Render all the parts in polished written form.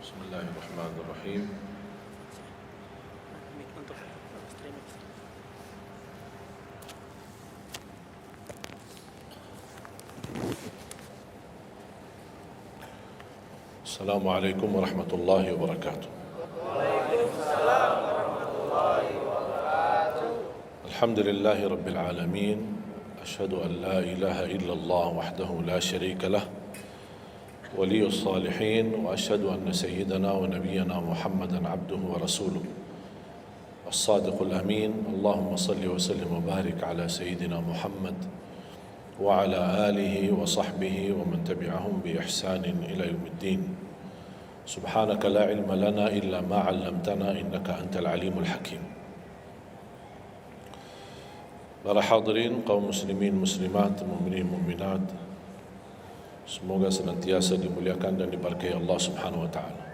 بسم الله الرحمن الرحيم. السلام عليكم ورحمة الله وبركاته. الحمد لله رب العالمين، أشهد أن لا إله إلا الله وحده لا شريك له ولي الصالحين، وأشهد أن سيدنا ونبينا محمدا عبده ورسوله الصادق الأمين. اللهم صل وسلم وبارك على سيدنا محمد وعلى آله وصحبه ومن تبعهم بإحسان إلى يوم الدين. سبحانك لا علم لنا إلا ما علمتنا إنك أنت العليم الحكيم. Para hadirin kaum muslimin muslimat, mukminin mukminat, semoga senantiasa dimuliakan dan diberkahi Allah Subhanahu wa taala.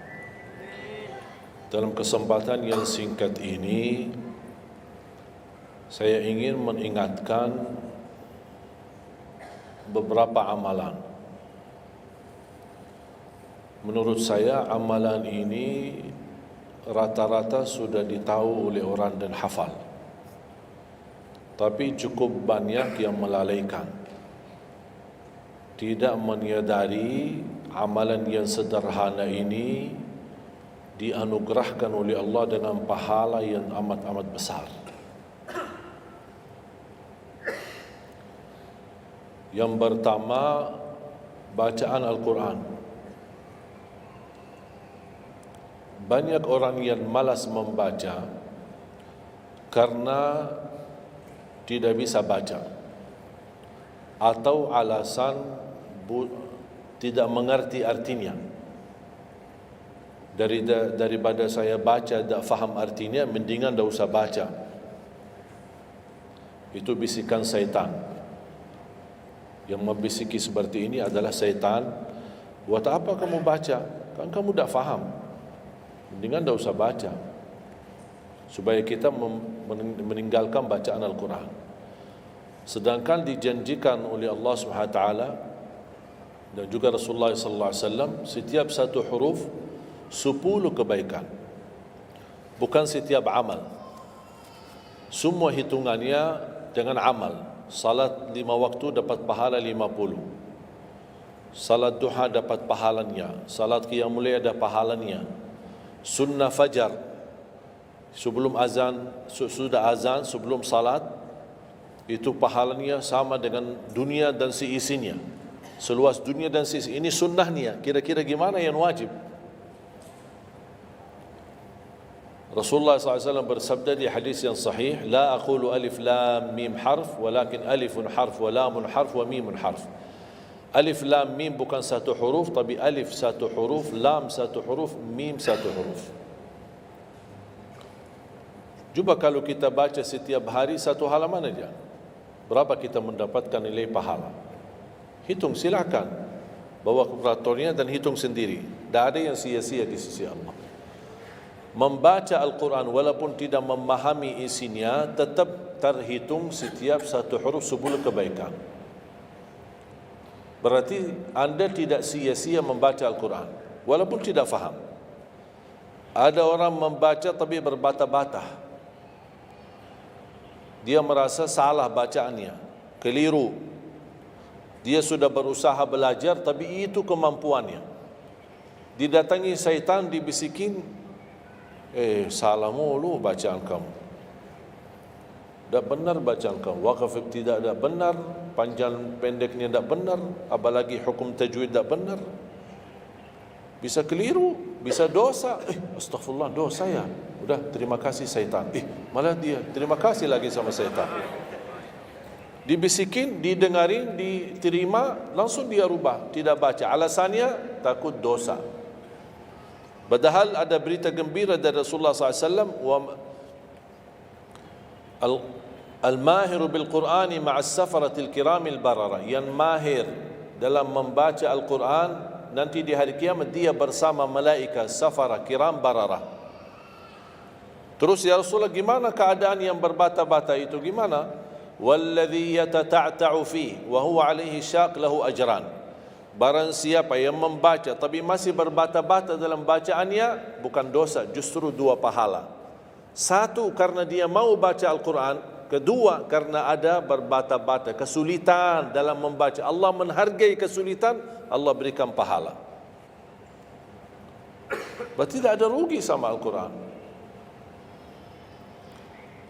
Dalam kesempatan yang singkat ini, saya ingin mengingatkan beberapa amalan. Menurut saya amalan ini rata-rata sudah ditahu oleh orang dan hafal, tapi cukup banyak yang melalaikan, tidak menyadari amalan yang sederhana ini dianugerahkan oleh Allah dengan pahala yang amat-amat besar. Yang pertama, bacaan Al-Quran. Banyak orang yang malas membaca karena tidak bisa baca, atau alasan tidak mengerti artinya. Daripada saya baca tak faham artinya, mendingan tak usah baca. Itu bisikan syaitan. Yang membisiki seperti ini adalah syaitan. Buat apa kamu baca? Kan kamu tak faham. Mendingan tak usah baca, supaya kita meninggalkan bacaan Al-Quran. Sedangkan dijanjikan oleh Allah Subhanahu wa taala dan juga Rasulullah sallallahu alaihi wasallam, setiap satu huruf 10 kebaikan. Bukan setiap amal. Semua hitungannya dengan amal. Salat 5 waktu dapat pahala 50. Salat duha dapat pahalanya. Salat qiyamul lail ada pahalanya. Sunnah fajar sebelum azan, sudah azan sebelum salat, itu pahalanya sama dengan dunia dan seisinya. Seluas dunia dan seisinya. Ini sunnahnya. Kira-kira gimana yang wajib? Rasulullah SAW bersabda di hadis yang sahih, la aqulu alif lam mim harf, walakin alifun harf wa lamun harf wa mimun harf. Alif lam mim bukan satu huruf, tapi alif satu huruf, lam satu huruf, mim satu huruf. Cuba kalau kita baca setiap hari satu halaman aja, berapa kita mendapatkan nilai pahala? Hitung, silakan. Bawa kalkulatornya dan hitung sendiri. Tak ada yang sia-sia di sisi Allah. Membaca Al-Quran walaupun tidak memahami isinya, tetap terhitung setiap satu huruf 10 kebaikan. Berarti anda tidak sia-sia membaca Al-Quran walaupun tidak faham. Ada orang membaca tapi berbata-bata. Dia merasa salah bacaannya, keliru. Dia sudah berusaha belajar tapi itu kemampuannya. Didatangi syaitan, dibisikin, salah mulu bacaan kamu. Tak benar bacaan kamu. Waqaf tidak ada benar, panjang pendeknya tak benar, apalagi hukum tajwid tak benar. Bisa keliru, bisa dosa. Astaghfirullah, dosa ya. Udah, terima kasih syaitan. Malah dia terima kasih lagi sama syaitan. Dibisikin, didengarin, diterima, langsung dia rubah, tidak baca. Alasannya takut dosa. Padahal ada berita gembira dari Rasulullah SAW, Al-mahiru bil-Qur'ani ma'as safaratil kiramil barara. Yang mahir dalam membaca Al-Quran, nanti di hari kiamat dia bersama malaikat safara kiram barara. Terus ya Rasulullah, gimana keadaan yang berbata-bata itu? Gimana? Walladhi yatata'ta'u fi wa huwa alaihi syaq lahu ajran. Barang siapa yang membaca tapi masih berbata-bata dalam bacaannya, bukan dosa, justru 2 pahala. 1, karena dia mau baca Al-Quran. 2, karena ada berbata-bata, kesulitan dalam membaca. Allah menghargai kesulitan, Allah berikan pahala. Berarti tidak ada rugi sama Al-Quran.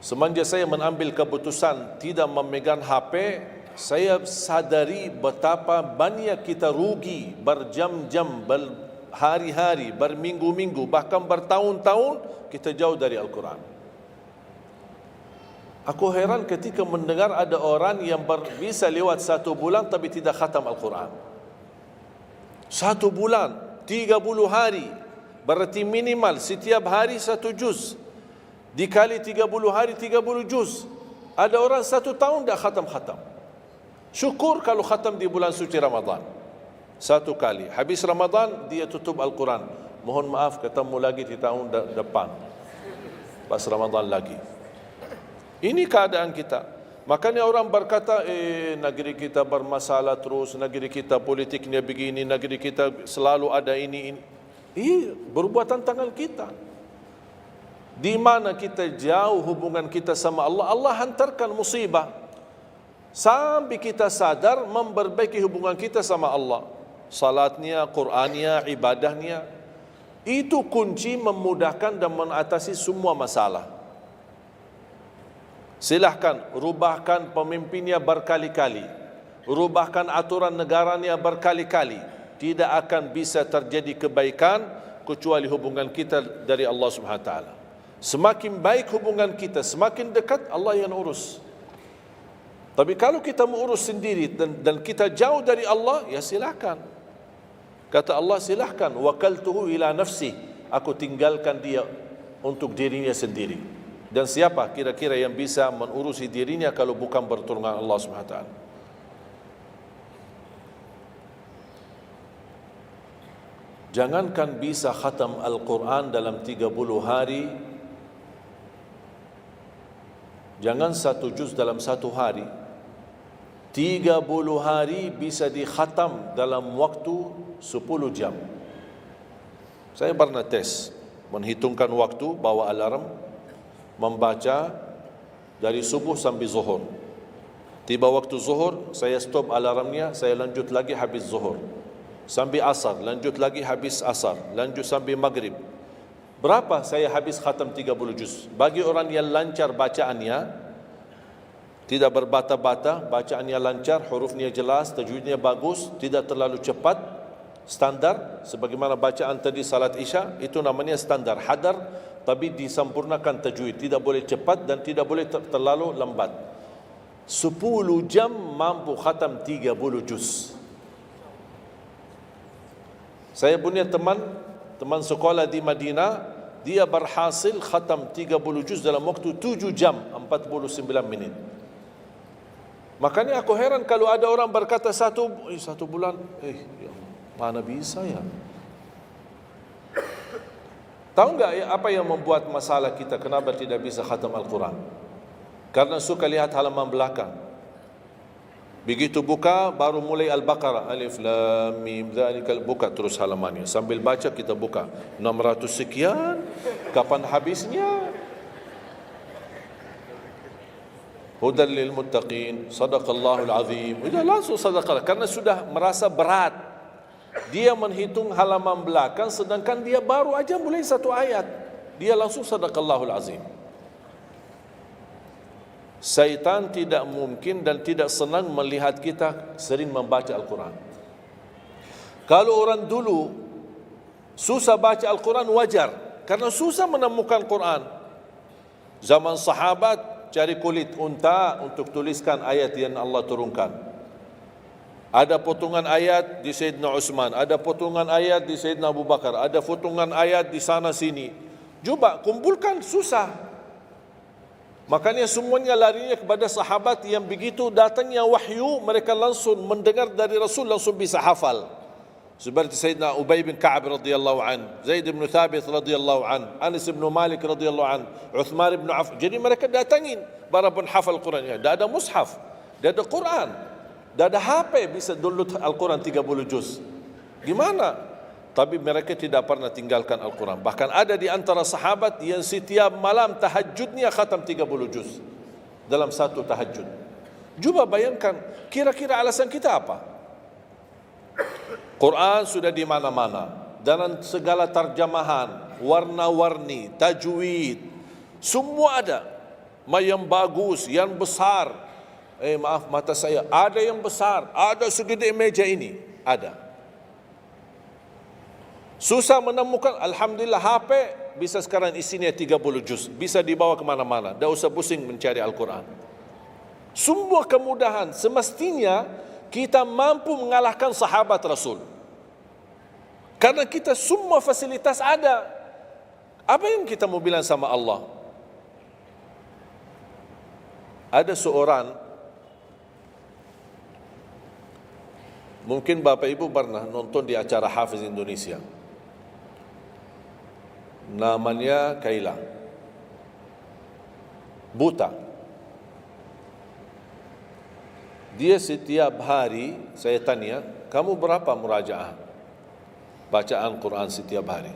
Semenjak saya mengambil keputusan tidak memegang HP, saya sadari betapa banyak kita rugi berjam-jam, berhari-hari, berminggu-minggu, bahkan bertahun-tahun kita jauh dari Al-Quran. Aku heran ketika mendengar ada orang yang bisa lewat 1 bulan tapi tidak khatam Al-Quran. 1 bulan, 30 hari, berarti minimal setiap hari 1 juz. Dikali 30 hari, 30 juz. Ada orang 1 tahun tidak khatam-khatam. Syukur kalau khatam di bulan suci Ramadan. 1 kali. Habis Ramadan, dia tutup Al-Quran. Mohon maaf, ketemu lagi di tahun depan. Pas Ramadan lagi. Ini keadaan kita. Makanya orang berkata, negeri kita bermasalah terus, negeri kita politiknya begini, negeri kita selalu ada ini. Perbuatan tangan kita. Di mana kita jauh hubungan kita sama Allah, Allah hantarkan musibah. Sampai kita sadar memperbaiki hubungan kita sama Allah. Salatnya, Qur'annya, ibadahnya. Itu kunci memudahkan dan mengatasi semua masalah. Silahkan rubahkan pemimpinnya berkali-kali, rubahkan aturan negaranya berkali-kali, tidak akan bisa terjadi kebaikan kecuali hubungan kita dari Allah Subhanahu wa taala. Semakin baik hubungan kita, semakin dekat Allah yang urus. Tapi kalau kita mengurus sendiri dan kita jauh dari Allah, ya silahkan. Kata Allah, silahkan, wakaltuhu ila nafsi, aku tinggalkan dia untuk dirinya sendiri. Dan siapa kira-kira yang bisa mengurusi dirinya kalau bukan pertolongan Allah Subhanahu wa taala? Jangankan bisa khatam Al-Quran dalam 30 hari, jangan 1 juz dalam 1 hari, 30 hari bisa dikhatam dalam waktu 10 jam. Saya pernah tes, menghitungkan waktu, bawa alarm, membaca dari subuh sampai zuhur. Tiba waktu zuhur, saya stop alarmnya, saya lanjut lagi habis zuhur. Sampai asar, lanjut lagi habis asar, lanjut sampai maghrib. Berapa saya habis khatam 30 juz? Bagi orang yang lancar bacaannya, tidak berbata-bata, bacaannya lancar, hurufnya jelas, tajwidnya bagus, tidak terlalu cepat, standar, sebagaimana bacaan tadi salat Isya, itu namanya standar, hadar, tapi disempurnakan tajwid, tidak boleh cepat dan tidak boleh terlalu lambat. 10 jam mampu khatam 30 juz. Saya punya teman sekolah di Madinah, dia berhasil khatam 30 juz dalam waktu 7 jam 49 menit. Makanya aku heran kalau ada orang berkata 1 bulan, ya mana bisa ya? Tahu enggak ya apa yang membuat masalah kita kenapa tidak bisa khatam Al-Quran? Karena suka lihat halaman belakang. Begitu buka baru mulai Al-Baqarah, Alif Lam Mim Dzalikal, buka terus halamannya. Sambil baca kita buka 600 sekian, kapan habisnya? Hudal lil muttaqin, sadaqallahul azim. Sudah langsung sadaqah karena sudah merasa berat. Dia menghitung halaman belakang sedangkan dia baru aja mulai 1 ayat. Dia langsung sadaqallahul azim. Syaitan tidak mungkin dan tidak senang melihat kita sering membaca Al-Quran. Kalau orang dulu susah baca Al-Quran wajar, karena susah menemukan Quran. Zaman sahabat cari kulit unta untuk tuliskan ayat yang Allah turunkan. Ada potongan ayat di Sayyidina Utsman, ada potongan ayat di Sayyidina Abu Bakar, ada potongan ayat di sana sini. Coba kumpulkan, susah. Makanya semuanya larinya kepada sahabat yang begitu datangnya wahyu, mereka langsung mendengar dari Rasul, langsung bisa hafal. Seperti Sayyidina Ubay bin Ka'ab radhiyallahu an, Zaid bin Thabit radhiyallahu an, Anas bin Malik radhiyallahu an, Uthman bin Affan. Jadi mereka datangin para penghafal Quran. Tidak ada mushaf, tidak ada Quran. Dah ada HP bisa download Al-Quran 30 juz. Gimana? Tapi mereka tidak pernah tinggalkan Al-Quran. Bahkan ada di antara sahabat yang setiap malam tahajudnya khatam 30 juz dalam satu tahajud. Cuba bayangkan, kira-kira alasan kita apa? Quran sudah di mana-mana, dalam segala terjemahan, warna-warni, tajwid, semua ada. Yang bagus, yang besar. Maaf, mata saya, ada yang besar, ada segede meja ini, ada. Susah menemukan, alhamdulillah HP bisa sekarang isinya 30 juz, bisa dibawa kemana-mana, tak usah pusing mencari Al-Quran. Semua kemudahan, semestinya kita mampu mengalahkan sahabat Rasul. Karena kita semua fasilitas ada. Apa yang kita mau bilang sama Allah? Ada seorang, mungkin Bapak Ibu pernah nonton di acara Hafiz Indonesia, namanya Kaila, buta. Dia setiap hari, saya tanya, kamu berapa murajaah bacaan Quran setiap hari?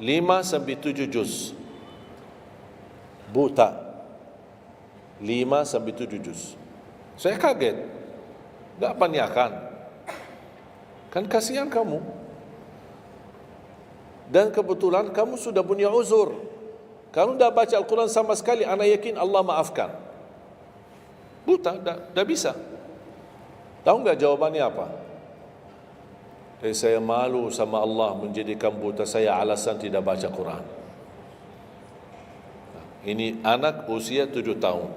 5 sampai 7 juz. Buta, 5 sampai 7 juz. Saya kaget, tak panyakan, kan kasihan kamu. Dan kebetulan kamu sudah punya uzur, kamu dah baca Al-Quran sama sekali, ana yakin Allah maafkan. Buta, dah bisa. Tahu enggak jawabannya apa? Saya malu sama Allah menjadikan buta saya alasan tidak baca Quran. Ini anak usia 7 tahun.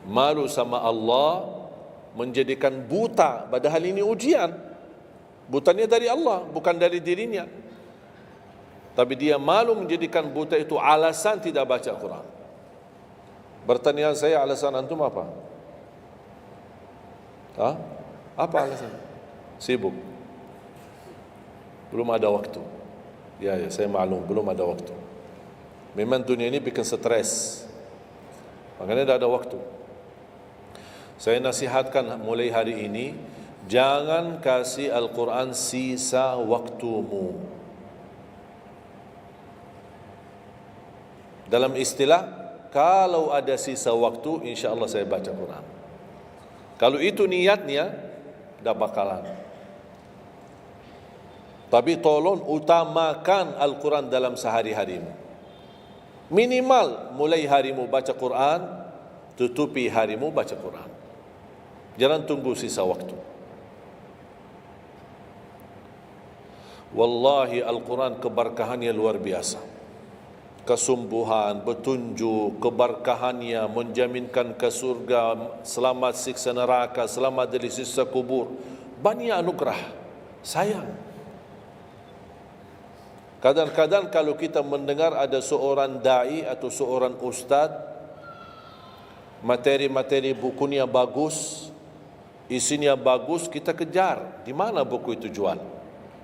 Malu sama Allah menjadikan buta, padahal ini ujian. Butanya dari Allah, bukan dari dirinya. Tapi dia malu menjadikan buta itu alasan tidak baca Quran. Pertanyaan saya, alasan antum apa? Apa alasan? Sibuk. Belum ada waktu. Ya, saya maklum, belum ada waktu. Memang dunia ini bikin stres, makanya tidak ada waktu. Saya nasihatkan mulai hari ini, jangan kasih Al-Quran sisa waktumu. Dalam istilah, kalau ada sisa waktu, insya Allah saya baca Quran. Kalau itu niatnya, dah bakalan. Tapi tolong utamakan Al-Quran dalam sehari-harimu. Minimal mulai harimu baca Quran, tutupi harimu baca Quran. Jangan tunggu sisa waktu. Wallahi Al-Quran keberkahannya luar biasa. Kesumbuhan, petunjuk, keberkahannya menjaminkan ke surga, selamat siksa neraka, selamat dari siksa kubur. Banyak anugerah. Sayang. Kadang-kadang kalau kita mendengar ada seorang da'i atau seorang ustaz, materi-materi bukunya bagus, isinya bagus, kita kejar. Di mana buku itu jual?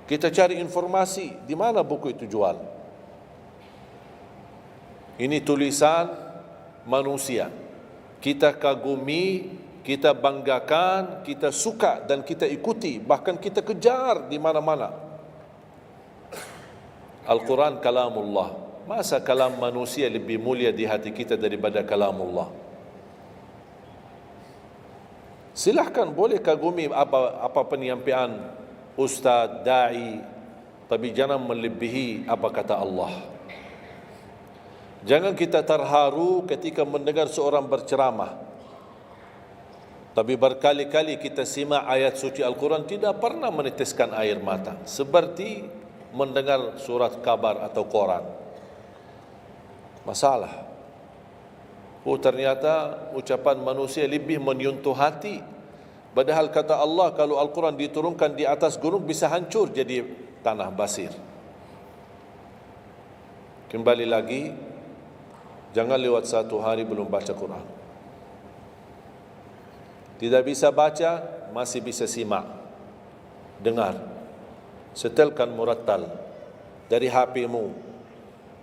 Kita cari informasi, di mana buku itu jual? Ini tulisan manusia. Kita kagumi, kita banggakan, kita suka dan kita ikuti, bahkan kita kejar di mana-mana. Al-Quran kalamullah. Masa kalam manusia lebih mulia di hati kita daripada kalamullah? Silahkan, boleh kagumi apa penyampaian ustaz, da'i, tapi jangan melebihi apa kata Allah. Jangan kita terharu ketika mendengar seorang berceramah, tapi berkali-kali kita simak ayat suci Al-Quran tidak pernah meneteskan air mata, seperti mendengar surat kabar atau koran. Masalah. Ternyata ucapan manusia lebih menyentuh hati. Padahal kata Allah, kalau Al-Quran diturunkan di atas gunung bisa hancur jadi tanah basir. Kembali lagi, jangan lewat satu hari belum baca Quran. Tidak bisa baca, masih bisa simak, dengar, setelkan murattal dari HP-mu.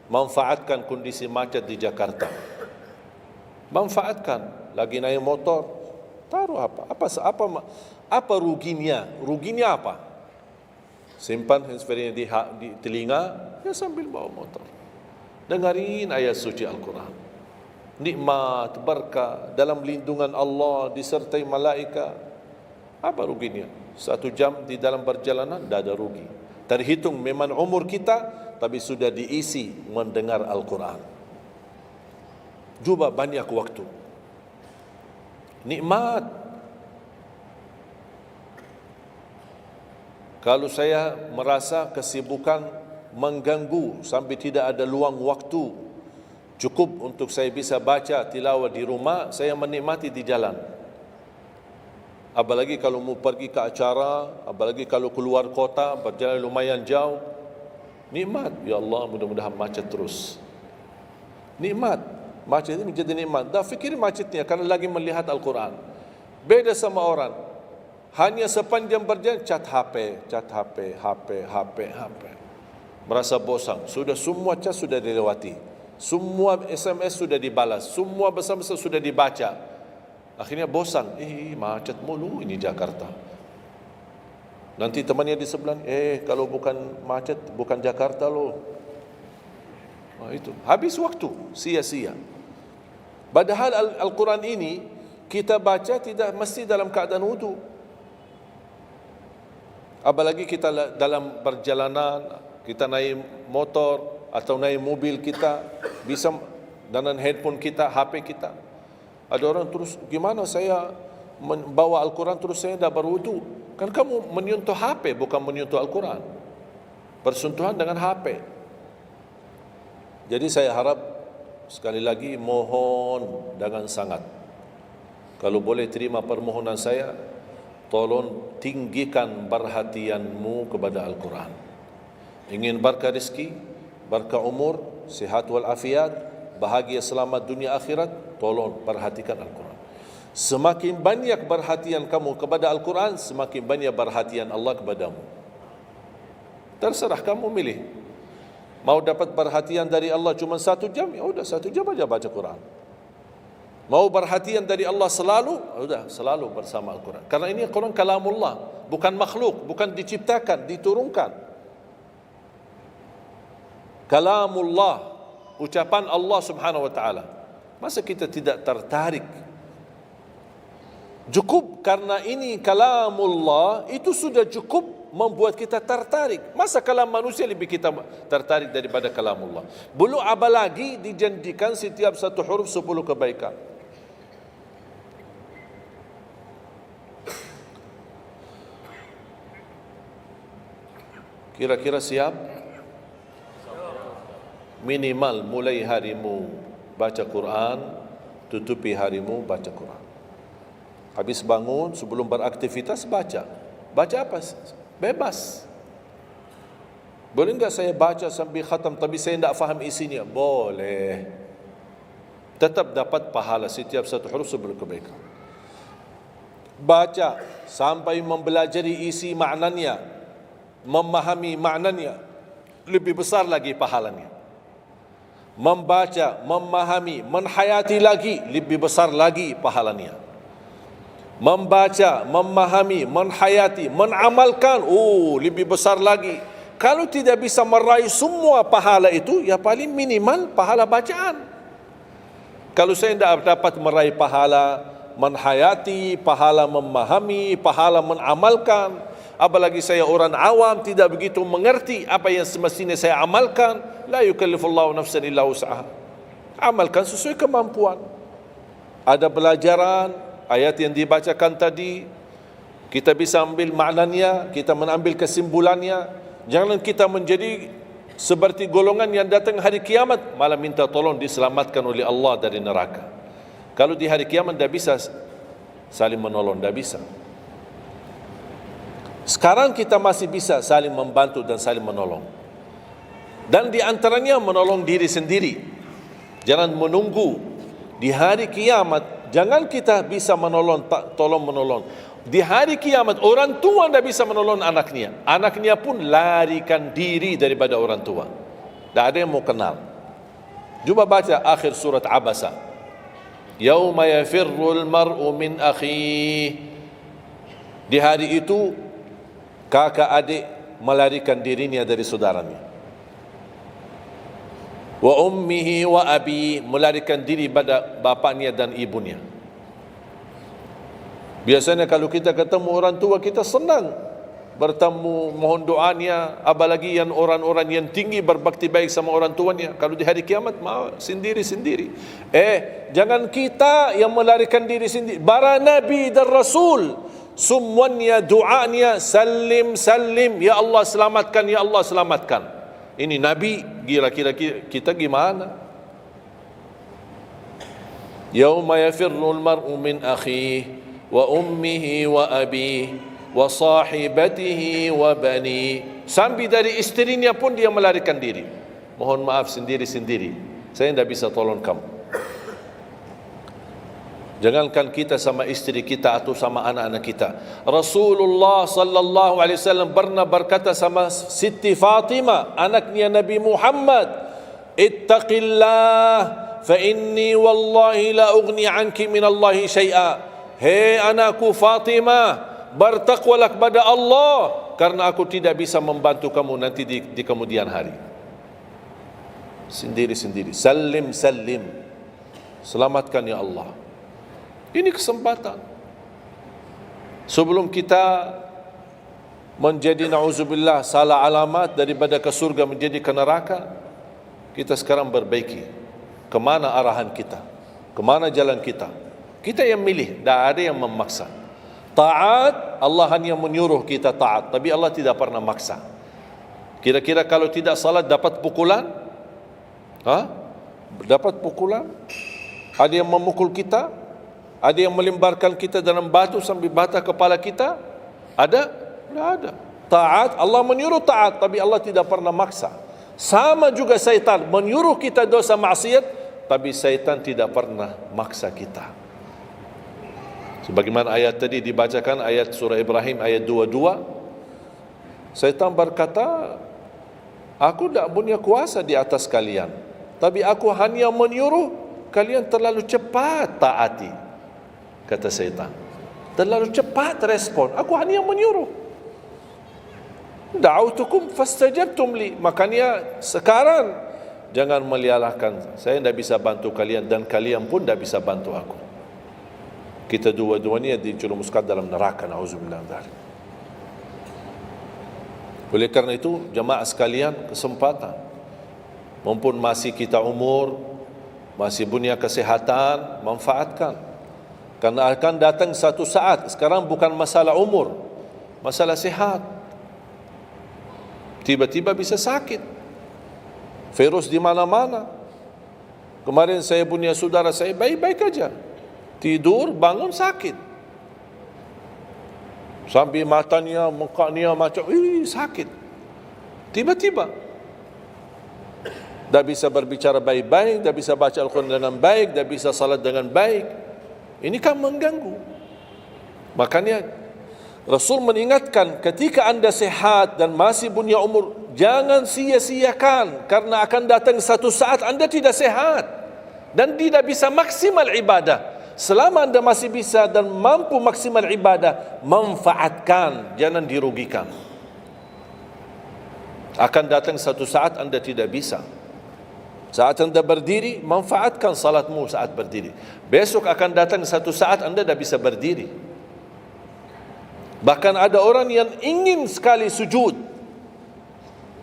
Manfaatkan kondisi macet di Jakarta. Manfaatkan, lagi naik motor, Taruh apa? Apa ruginya? Ruginya apa? Simpan handsfree di telinga, ya sambil bawa motor. Dengarin ayat suci Al-Quran. Nikmat, berkah, dalam lindungan Allah, disertai malaikat. Apa ruginya? 1 jam di dalam perjalanan, tidak ada rugi. Terhitung memang umur kita, tapi sudah diisi mendengar Al-Quran. Juga banyak waktu. Nikmat. Kalau saya merasa kesibukan mengganggu sampai tidak ada luang waktu cukup untuk saya bisa baca tilawah di rumah, saya menikmati di jalan. Apalagi kalau mau pergi ke acara, apalagi kalau keluar kota, berjalan lumayan jauh, nikmat. Ya Allah, mudah-mudahan macet terus. Nikmat. Macet ini menjadi nikmat. Dah fikir macetnya karena lagi melihat Al-Quran. Beda sama orang. Hanya sepanjang berjalan cat HP. Merasa bosan. Sudah semua cat sudah dilewati. Semua SMS sudah dibalas. Semua pesan-pesan sudah dibaca. Akhirnya bosan. Macet mulu ini Jakarta. Nanti temannya di sebelah, kalau bukan macet, bukan Jakarta loh. Itu habis waktu, sia-sia. Padahal Al-Quran ini kita baca tidak mesti dalam keadaan wudu. Apalagi kita dalam perjalanan, kita naik motor atau naik mobil kita, bisa dengan handphone kita, HP kita. Ada orang terus, gimana saya membawa Al-Quran terus saya tidak berwudu? Kan kamu menyentuh HP, bukan menyentuh Al-Quran. Bersentuhan dengan HP. Jadi saya harap, sekali lagi mohon dengan sangat, kalau boleh terima permohonan saya, tolong tinggikan perhatianmu kepada Al-Quran. Ingin berkah rezeki, berkah umur, sihat wal afiat, bahagia selamat dunia akhirat, tolong perhatikan Al-Quran. Semakin banyak perhatian kamu kepada Al-Quran, semakin banyak perhatian Allah kepadamu. Terserah kamu milih. Mau dapat perhatian dari Allah cuma 1 jam, ya udah 1 jam aja baca Quran. Mau perhatian dari Allah selalu, sudah selalu bersama Al-Quran. Karena ini Al-Quran kalamullah, bukan makhluk, bukan diciptakan, diturunkan. Kalamullah, ucapan Allah Subhanahu wa taala. Masa kita tidak tertarik? Cukup karena ini kalamullah, itu sudah cukup membuat kita tertarik. Masa kalam manusia lebih kita tertarik daripada kalamullah? Belum apalagi dijanjikan setiap satu huruf 10 kebaikan. Kira-kira siap? Minimal mulai harimu baca Quran, tutupi harimu baca Quran. Habis bangun, sebelum beraktivitas baca. Baca apa? Bebas. Boleh enggak saya baca sambil khatam tapi saya tidak faham isinya? Boleh. Tetap dapat pahala setiap satu huruf 10 kebaikan. Baca sampai mempelajari isi maknanya, memahami maknanya, lebih besar lagi pahalanya. Membaca, memahami, menhayati lagi, lebih besar lagi pahalanya. Membaca, memahami, menhayati, menamalkan, lebih besar lagi. Kalau tidak bisa meraih semua pahala itu, ya paling minimal pahala bacaan. Kalau saya tidak dapat meraih pahala menhayati, pahala memahami, pahala menamalkan, apalagi saya orang awam tidak begitu mengerti apa yang semestinya saya amalkan, la yukallifullahu nafsan illa wus'aha. Amalkan sesuai kemampuan. Ada pelajaran ayat yang dibacakan tadi, kita bisa ambil maknanya, kita mengambil kesimpulannya. Jangan kita menjadi seperti golongan yang datang hari kiamat malah minta tolong diselamatkan oleh Allah dari neraka. Kalau di hari kiamat tidak bisa saling menolong, tidak bisa. Sekarang kita masih bisa saling membantu dan saling menolong. Dan di antaranya menolong diri sendiri. Jangan menunggu di hari kiamat. Jangan kita bisa menolong, tolong menolong. Di hari kiamat orang tua tidak bisa menolong anaknya. Anaknya pun larikan diri daripada orang tua. Tidak ada yang mau kenal. Coba baca akhir surat Abasa. Yauma yafirrul mar'u min akhihi. Di hari itu kakak adik melarikan dirinya dari saudaranya. Wa ummihi wa abi, melarikan diri pada bapaknya dan ibunya. Biasanya kalau kita ketemu orang tua kita senang bertemu, mohon doanya, apalagi yang orang-orang yang tinggi berbakti baik sama orang tuanya. Kalau di hari kiamat mau sendiri-sendiri. Jangan kita yang melarikan diri sendiri. Para nabi dan rasul semuanya doanya salim salim, ya Allah selamatkan, ya Allah selamatkan. Ini nabi, kira-kira kita gimana? Yauma yafirrul mar'u min akhihi wa ummihi wa abihi wa sahibatihi wa bani. Sampai dari istrinya pun dia melarikan diri. Mohon maaf, sendiri-sendiri. Saya tidak bisa tolong kamu. Jangankan kita sama istri kita atau sama anak-anak kita. Rasulullah sallallahu alaihi wasallam pernah berkata sama Siti Fatimah, anaknya Nabi Muhammad, "Ittaqillah fa inni wallahi la ughni anki min Allah syai'a." Hei anakku Fatimah, bertakwalah kepada Allah, karena aku tidak bisa membantu kamu nanti di kemudian hari. Sendiri-sendiri. Salim salim. Selamatkan ya Allah. Ini kesempatan. Sebelum kita menjadi na'udzubillah salah alamat daripada ke surga menjadi ke neraka, kita sekarang perbaiki kemana arahan kita, kemana jalan kita. Kita yang milih, tidak ada yang memaksa. Taat, Allah hanya menyuruh kita taat, tapi Allah tidak pernah maksa. Kira-kira kalau tidak salat dapat pukulan? Dapat pukulan? Ada yang memukul kita? Ada yang melemparkan kita dalam batu sampai bata kepala kita? Ada? Tidak ada. Taat, Allah menyuruh taat, tapi Allah tidak pernah maksa. Sama juga syaitan, menyuruh kita dosa maksiat, tapi syaitan tidak pernah maksa kita. Sebagaimana ayat tadi dibacakan, ayat surah Ibrahim ayat 22, syaitan berkata, aku tidak punya kuasa di atas kalian, tapi aku hanya menyuruh kalian terlalu cepat taati. Kata syaitan, terlalu cepat respon, aku hanya menyuruh. Da'autukum fastajabtum li. Makanya sekarang jangan melialahkan, saya tidak bisa bantu kalian dan kalian pun tidak bisa bantu aku. Kita dua-duanya dijerumuskan dalam neraka, na'udzubillah min dzalik. Oleh karena itu jemaah sekalian, kesempatan, mumpun masih kita umur, masih punya kesehatan, manfaatkan. Karena akan datang satu saat, sekarang bukan masalah umur, masalah sehat. Tiba-tiba bisa sakit, virus di mana-mana. Kemarin saya punya saudara saya baik-baik aja, tidur bangun sakit, sampai matanya, mukanya macam sakit. Tiba-tiba tak bisa berbicara baik-baik, tak bisa baca Al-Quran dengan baik, tak bisa salat dengan baik. Ini kan mengganggu. Makanya Rasul mengingatkan, ketika anda sehat dan masih punya umur, jangan sia-siakan, karena akan datang satu saat anda tidak sehat dan tidak bisa maksimal ibadah. Selama anda masih bisa dan mampu maksimal ibadah, manfaatkan, jangan dirugikan. Akan datang satu saat anda tidak bisa. Saat anda berdiri, manfaatkan salatmu saat berdiri. Besok akan datang satu saat anda tidak bisa berdiri. Bahkan ada orang yang ingin sekali sujud,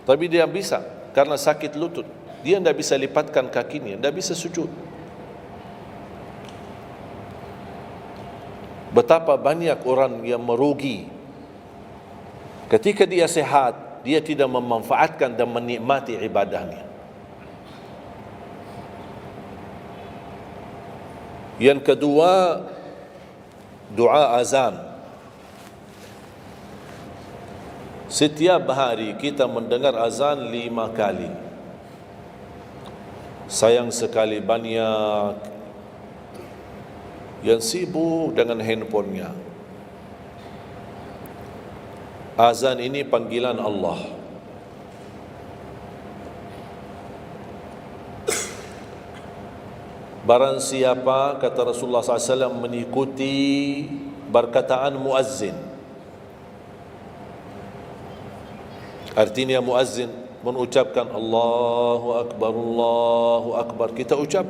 tapi dia bisa karena sakit lutut. Dia tidak bisa lipatkan kakinya, tidak bisa sujud. Betapa banyak orang yang merugi ketika dia sehat, dia tidak memanfaatkan dan menikmati ibadahnya. Yang kedua, doa azan. Setiap hari kita mendengar azan 5 kali. Sayang sekali banyak yang sibuk dengan handphonenya. Azan ini panggilan Allah. Barang siapa, kata Rasulullah SAW, mengikuti perkataan muazzin. Artinya muazzin mengucapkan Allahu Akbar, kita ucap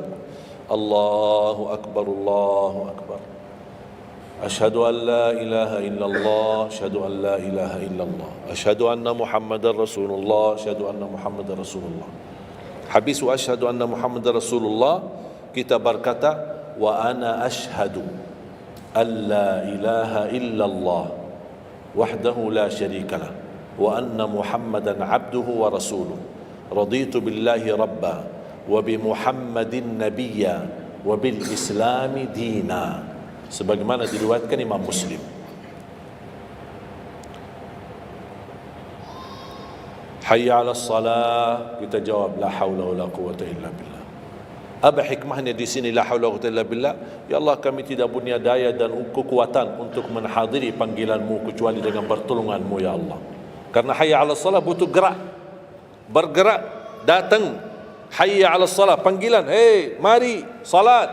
Allahu Akbar. Asyhadu an la ilaha illallah, asyhadu an la ilaha illallah, asyhadu anna Muhammadar Rasulullah, asyhadu anna Muhammadar Rasulullah. Habis wa asyhadu anna Muhammadar Rasulullah, kita berkata wa ana asyhadu an la ilaha illallah wahdahu la syarikalah wa anna Muhammadan abduhu wa rasuluh. Raditu billahi rabba wa bi Muhammadin nabiyya wa bil islami dina, sebagaimana diriwayatkan Imam Muslim. Hayya 'alas salah, kita jawab la haula wala quwwata illa billah. Apa hikmahnya di sini la haula wala quwwata illa billah? Ya Allah, kami tidak punya daya dan kekuatan untuk menghadiri panggilan-Mu kecuali dengan pertolongan-Mu ya Allah. Karena hayya 'alas salah butuh gerak, bergerak, datang. Hayya 'alas salah, panggilan, hey mari salat.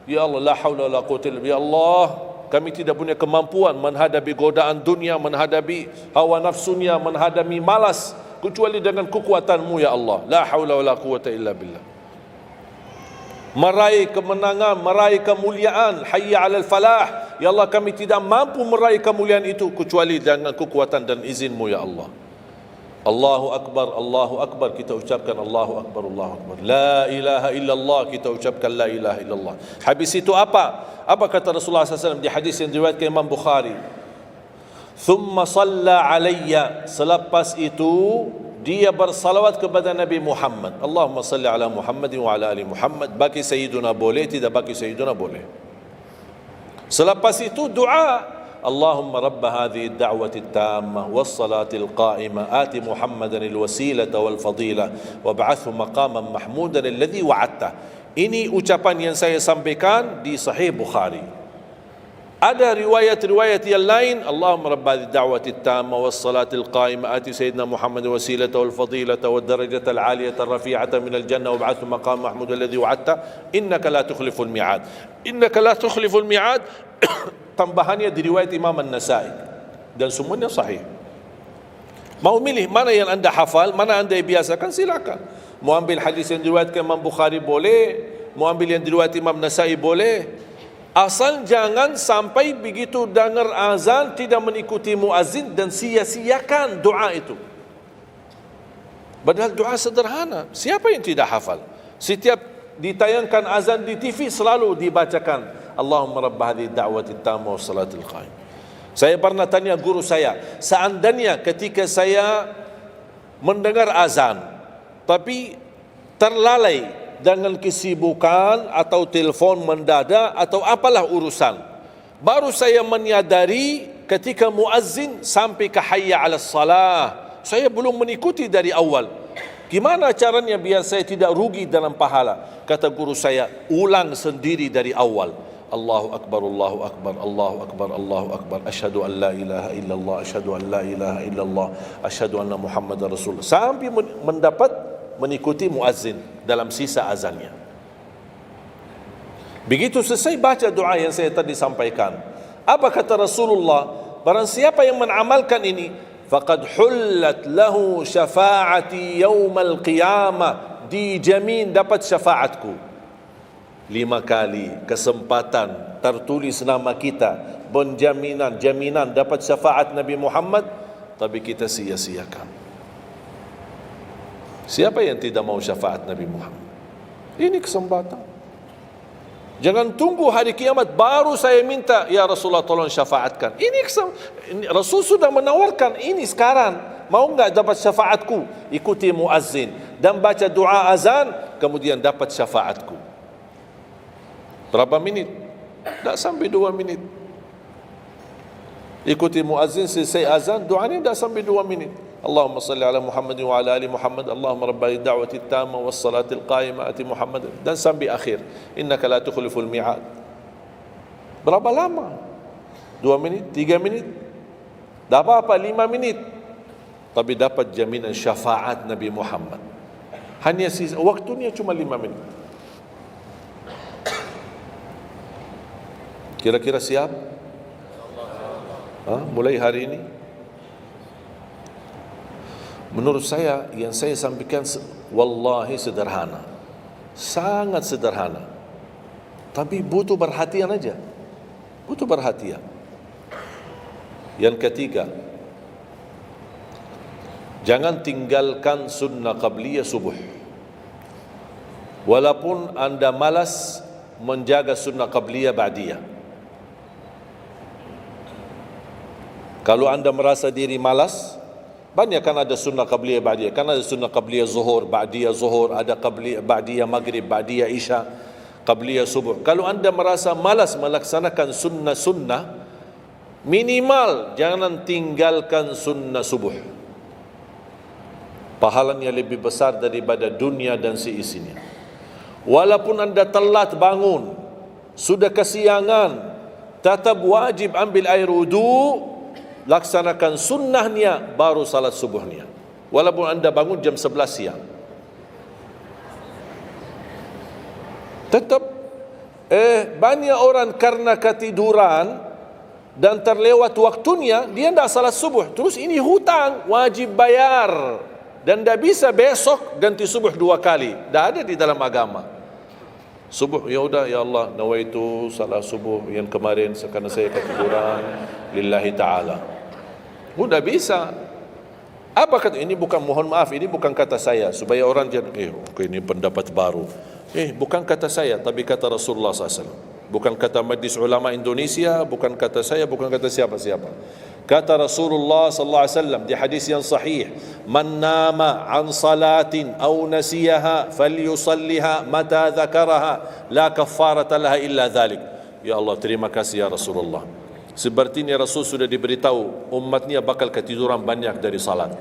Ya Allah, la haula wala quwwata illa billah. Ya Allah, kami tidak punya kemampuan menghadapi godaan dunia, menghadapi hawa nafsunya, menghadapi malas kecuali dengan kekuatan-Mu ya Allah. La haula wala quwwata illa billah. Meraih kemenangan, meraih kemuliaan, hayya 'alal falah. Ya Allah, kami tidak mampu meraih kemuliaan itu kecuali dengan kekuatan dan izin-Mu ya Allah. Allahu Akbar, kita ucapkan Allahu Akbar. La ilaha illallah, kita ucapkan la ilaha illallah. Habis itu apa kata Rasulullah SAW di hadis yang diriwayatkan Imam Bukhari? Thumma salla alayya, selepas itu dia bersalawat kepada Nabi Muhammad. Allahumma salli ala Muhammad wa ala ali Muhammad. Bagi Sayyiduna boleh, tidak bagi Sayyiduna boleh. Selepas itu doa, Allahumma rabb hadhihi ad-da'wati at-tammah was-salati al-qa'imah ati Muhammadan al-wasilata wal-fadilah wab'athhu maqaman mahmudan alladhi wa'adta. Ini ucapan yang saya sampaikan di Sahih Bukhari. Ada riwayat-riwayat yang lain, Allahumma rabb hadhihi ad-da'wati at-tammah was-salati al-qa'imah ati sayyidina Muhammadan al-wasilata wal-fadilata wad-darajata al-'aliyata ar-rafi'ata min al-jannah wab'athhu maqaman mahmudan alladhi wa'adta innaka la tukhliful mi'ad. Innaka la tukhliful mi'ad. Tambahannya diriwayat Imam An-Nasai dan semuanya sahih. Mau milih mana yang anda hafal, mana anda biasakan, silakan. Mau ambil hadis yang diriwayatkan Imam Bukhari boleh, mau ambil yang diriwayat Imam Nasai boleh. Asal jangan sampai begitu dengar azan tidak mengikuti muazzin dan sia-siakan doa itu. Padahal doa sederhana. Siapa yang tidak hafal? Setiap ditayangkan azan di TV selalu dibacakan Allahumma rabb hadhihi ad-da'wati at-tammah was-salatil qa'imah. Saya pernah tanya guru saya, seandainya ketika saya mendengar azan tapi terlalai dengan kesibukan atau telefon mendadak atau apalah urusan, baru saya menyadari ketika muazzin sampai ke hayya 'alas salah, saya belum mengikuti dari awal. Gimana caranya biar saya tidak rugi dalam pahala? Kata guru saya, ulang sendiri dari awal. Allahu Akbar, Allahu Akbar, Allahu Akbar, Allahu Akbar. Asyhadu an la ilaha illallah, asyhadu an la ilaha illallah, asyhadu anna Muhammadar Rasulullah. Sampai mendapat mengikuti muazzin dalam sisa azannya. Begitu selesai baca doa yang saya tadi sampaikan, apa kata Rasulullah? Barang siapa yang mengamalkan ini, faqad hullat lahu syafa'ati yaumal qiyamah, dijamin dapat syafaatku. 5 kali kesempatan tertulis nama kita, jaminan dapat syafaat Nabi Muhammad, tapi kita sia-siakan. Siapa yang tidak mau syafaat Nabi Muhammad? Ini kesempatan. Jangan tunggu hari kiamat baru saya minta, ya Rasulullah tolong syafaatkan. Ini Rasul sudah menawarkan ini sekarang. Mau enggak dapat syafaatku? Ikuti muazzin dan baca doa azan, kemudian dapat syafaatku. Berapa minit? Tak sampai 2 minit. Ikuti muazzin, selesai azan, doanya tak sampai 2 minit. Allahumma salli ala Muhammad wa ala ali Muhammad. Allahumma rabb ad-da'wati at-tammah was-salatil qa'imah ati Muhammad. Dan sampai akhir, innaka la tukhliful mi'ad. Berapa lama? 2 minit, 3 minit? Tak apa-apa, 5 minit. Tapi dapat jaminan syafaat Nabi Muhammad. Hanya waktunya cuma 5 minit. Kira-kira siap? Mulai hari ini? Menurut saya, yang saya sampaikan wallahi sederhana, sangat sederhana, tapi butuh perhatian aja, butuh perhatian. Yang ketiga, jangan tinggalkan sunnah qabliyah subuh. Walaupun anda malas menjaga sunnah qabliyah ba'diyah. Kalau anda merasa diri malas, banyak kan ada sunnah qabliyah ba'diyah. Kan ada sunnah qabliyah zuhur, ba'diyah zuhur, ada qabliyah ba'diyah maghrib, ba'diyah isya, qabliyah subuh. Kalau anda merasa malas melaksanakan sunnah-sunnah, minimal jangan tinggalkan sunnah subuh. Pahalanya lebih besar daripada dunia dan seisinya. Walaupun anda telat bangun, sudah kesiangan, tetap wajib ambil air wudu, laksanakan sunnahnya baru salat subuhnya, walaupun anda bangun jam 11 siang. Tetap banyak orang karena ketiduran dan terlewat waktunya, dia tidak salat subuh. Terus ini hutang, wajib bayar, dan tidak bisa besok ganti subuh 2 kali. Tidak ada di dalam agama. Subuh, ya udah, ya Allah, nawaitu salat subuh yang kemarin karena saya ketiduran lillahi ta'ala. Udah bisa. Apa kata ini? Bukan, mohon maaf, ini bukan kata saya supaya orang jangan ini pendapat baru. Bukan kata saya, tapi kata Rasulullah SAW. Bukan kata Majlis Ulama Indonesia, bukan kata saya, bukan kata siapa-siapa. Kata Rasulullah sallallahu alaihi wasallam di hadis yang sahih, "Man nama an salatin aw nasiyaha falyusalliha mata dzakaraha, la kaffarata laha illa dzalik." Ya Allah, terima kasih ya Rasulullah. Sepertinya Rasul sudah diberitahu umatnya bakal ketiduran banyak dari salat.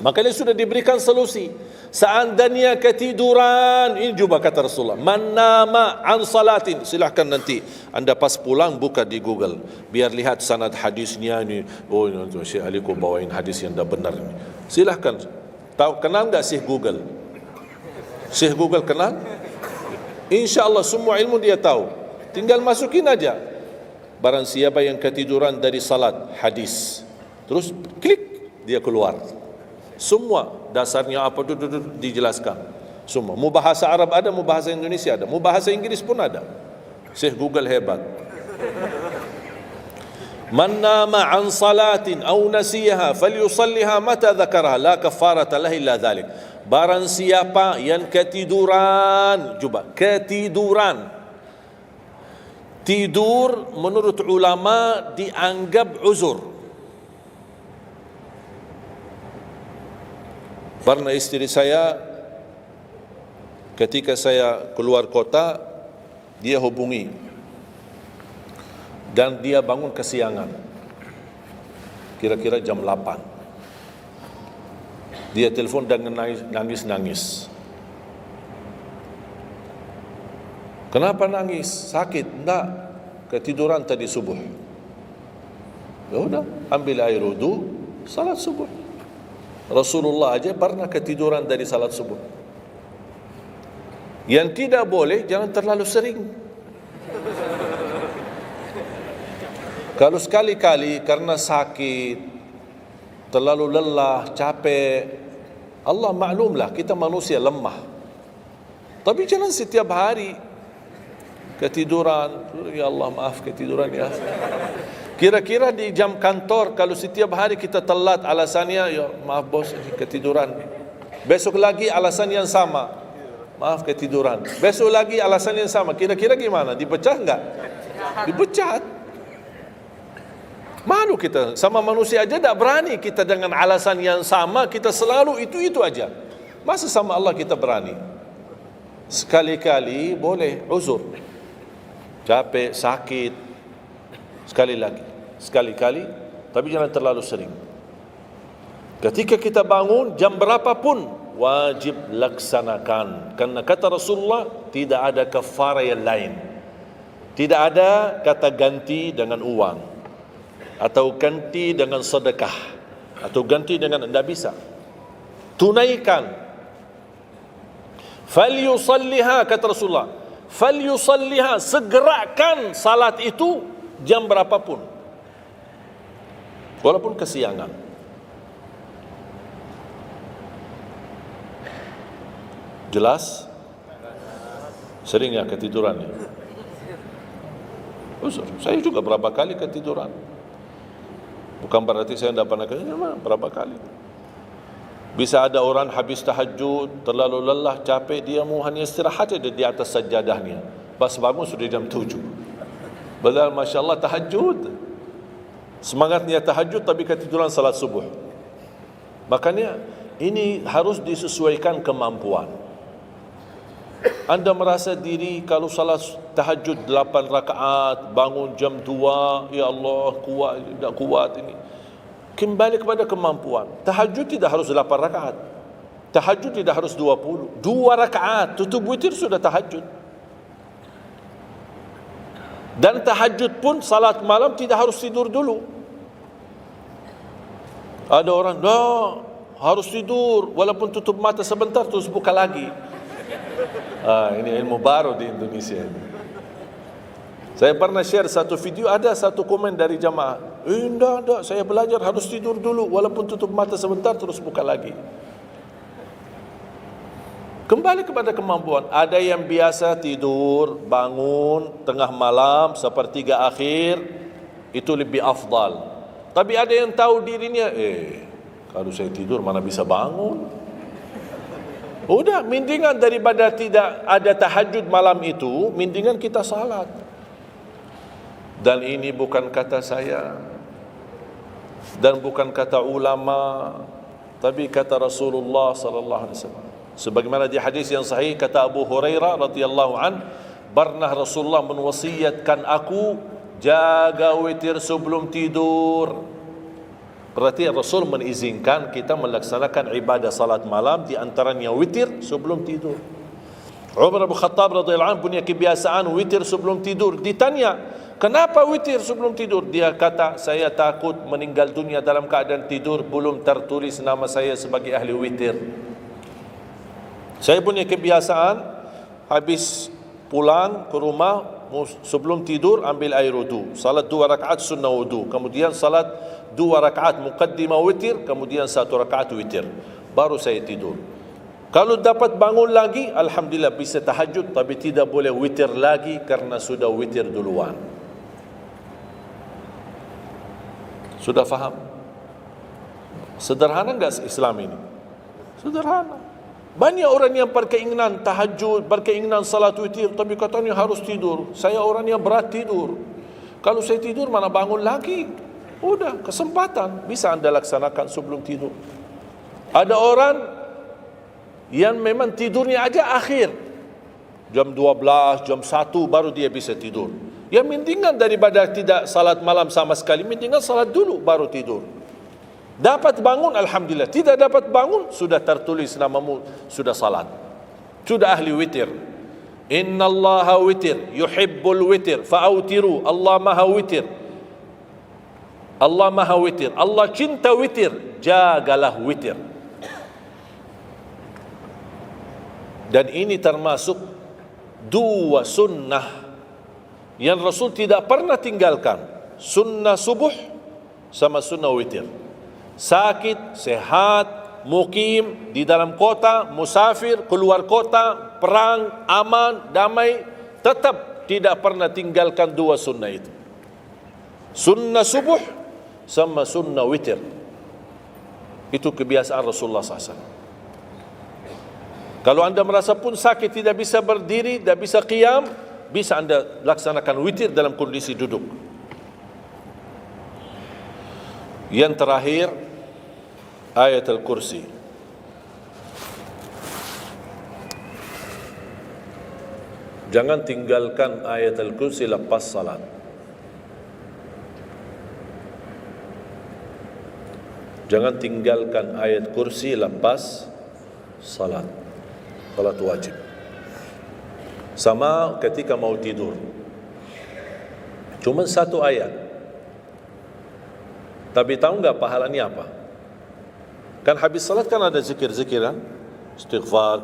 Makanya sudah diberikan solusi. Seandainya ketiduran, ini juga kata Rasulullah, man nama an salatin, silahkan nanti anda pas pulang buka di Google, biar lihat sanad hadisnya ni. Oh, Syekh Ali kau bawain hadis yang dah benar ni. Silahkan. Tahu, kenal enggak Syekh Google? Syekh Google kenal? InsyaAllah semua ilmu dia tahu. Tinggal masukin aja. Barang siapa yang ketiduran dari salat, hadis. Terus klik, dia keluar. Semua dasarnya apa dijelaskan. Semua. Mu bahasa Arab ada, mu bahasa Indonesia ada, mu bahasa Inggris pun ada. Syekh Google hebat. Man nama an salatin aw nasiyaha falyusalliha mata dzakaraha la kafarata lahu illa dzalik. Barang siapa yang ketiduran, coba ketiduran. Tidur menurut ulama dianggap uzur. Pernah istri saya ketika saya keluar kota, dia hubungi dan dia bangun kesiangan, kira-kira jam 8. Dia telefon dan nangis. Kenapa nangis? Sakit? Enggak, ketiduran tadi subuh. Ya udah, ambil air wudu, salat subuh. Rasulullah aja pernah ketiduran dari salat subuh. Yang tidak boleh, jangan terlalu sering. Kalau sekali-kali karena sakit, terlalu lelah, capek, Allah maklumlah kita manusia lemah. Tapi jangan setiap hari ketiduran. Ya Allah, maaf ketiduran ya. Kira-kira di jam kantor, kalau setiap hari kita telat alasannya, ya maaf bos, ketiduran. Besok lagi alasan yang sama, maaf ketiduran. Besok lagi alasan yang sama. Kira-kira gimana? Dipecat enggak? Dipecat. Malu kita, sama manusia aja tidak berani kita dengan alasan yang sama, kita selalu itu aja. Masa sama Allah kita berani? Sekali-kali boleh uzur, capek, sakit, sekali-kali, tapi jangan terlalu sering. Ketika kita bangun jam berapapun wajib laksanakan, karena kata Rasulullah tidak ada kafarah yang lain, tidak ada kata ganti dengan uang atau ganti dengan sedekah atau ganti dengan, tidak bisa. Tunaikan. Falyusalliha, kata Rasulullah, falyusalliha, segerakan salat itu jam berapapun, walaupun kesiangan. Jelas? Sering ya ketiduran ya? Saya juga berapa kali ketiduran. Bukan berarti saya tidak pernah ketiduran, berapa kali. Bisa ada orang habis tahajud, terlalu lelah, capek, dia mau hanya istirahat saja di atas sajadahnya. Pas bangun sudah jam 7. Padahal Masya Allah tahajud. Semangatnya tahajud tapi ketiduran salat subuh. Makanya ini harus disesuaikan kemampuan. Anda merasa diri kalau salat tahajud 8 rakaat, bangun jam 2, ya Allah kuat, tidak kuat ini. Kembali kepada kemampuan. Tahajud tidak harus 8 rakaat. Tahajud tidak harus 20. 2 rakaat, tutup witir sudah tahajud. Dan tahajud pun salat malam tidak harus tidur dulu. Ada orang, harus tidur, walaupun tutup mata sebentar terus buka lagi. Ini ilmu baru di Indonesia ini. Saya pernah share satu video, ada satu komen dari jamaah, enggak, saya belajar harus tidur dulu, walaupun tutup mata sebentar terus buka lagi. Kembali kepada kemampuan. Ada yang biasa tidur, bangun tengah malam, sepertiga akhir, itu lebih afdal. Tapi ada yang tahu dirinya, kalau saya tidur mana bisa bangun. Udah, mendingan daripada tidak ada tahajud malam itu, mendingan kita salat. Dan ini bukan kata saya, dan bukan kata ulama, tapi kata Rasulullah sallallahu alaihi wasallam. Sebagaimana di hadis yang sahih kata Abu Hurairah radhiyallahu an, pernah Rasulullah menwasiatkan aku jaga witir sebelum tidur. Berarti Rasul mengizinkan kita melaksanakan ibadah salat malam, di antaranya witir sebelum tidur. Umar bin Khattab radhiyallahu anhu punya kebiasaan witir sebelum tidur. Ditanya, kenapa witir sebelum tidur? Dia kata, saya takut meninggal dunia dalam keadaan tidur, belum tertulis nama saya sebagai ahli witir. Saya punya kebiasaan, habis pulang ke rumah, sebelum tidur ambil air wudu, salat 2 rakaat sunnah wudu, kemudian salat 2 rakaat muqaddimah witir, kemudian 1 rakaat witir, baru saya tidur. Kalau dapat bangun lagi, alhamdulillah bisa tahajud, tapi tidak boleh witir lagi karena sudah witir duluan. Sudah faham? Sederhana enggak Islam ini? Sederhana. Banyak orang yang berkeinginan tahajud, berkeinginan salat witir, tapi katanya harus tidur. Saya orang yang berat tidur. Kalau saya tidur mana bangun lagi? Udah, kesempatan bisa anda laksanakan sebelum tidur. Ada orang yang memang tidurnya aja akhir, jam 12, jam 1 baru dia bisa tidur. Ya mendingan daripada tidak salat malam sama sekali, mendingan salat dulu baru tidur. Dapat bangun alhamdulillah, tidak dapat bangun sudah tertulis namamu sudah salat, sudah ahli witir. Innallaha witir yuhibbul witir fa'autiru. Allah maha witir, Allah maha witir, Allah cinta witir, jagalah witir. Dan ini termasuk 2 sunnah yang Rasul tidak pernah tinggalkan, sunnah subuh sama sunnah witir. Sakit, sehat, mukim, di dalam kota, musafir, keluar kota, perang, aman, damai, tetap tidak pernah tinggalkan 2 sunnah itu, sunnah subuh sama sunnah witir. Itu kebiasaan Rasulullah SAW. Kalau anda merasa pun sakit, tidak bisa berdiri, tidak bisa qiyam, bisa anda laksanakan witir dalam kondisi duduk. Yang terakhir, ayat al-kursi. Jangan tinggalkan ayat al-kursi lepas salat. Jangan tinggalkan ayat kursi lepas salat. Salat wajib. Sama ketika mau tidur, cuma 1 ayat, tapi tahu enggak pahalanya apa? Kan habis salat kan ada zikir-zikiran, istighfar,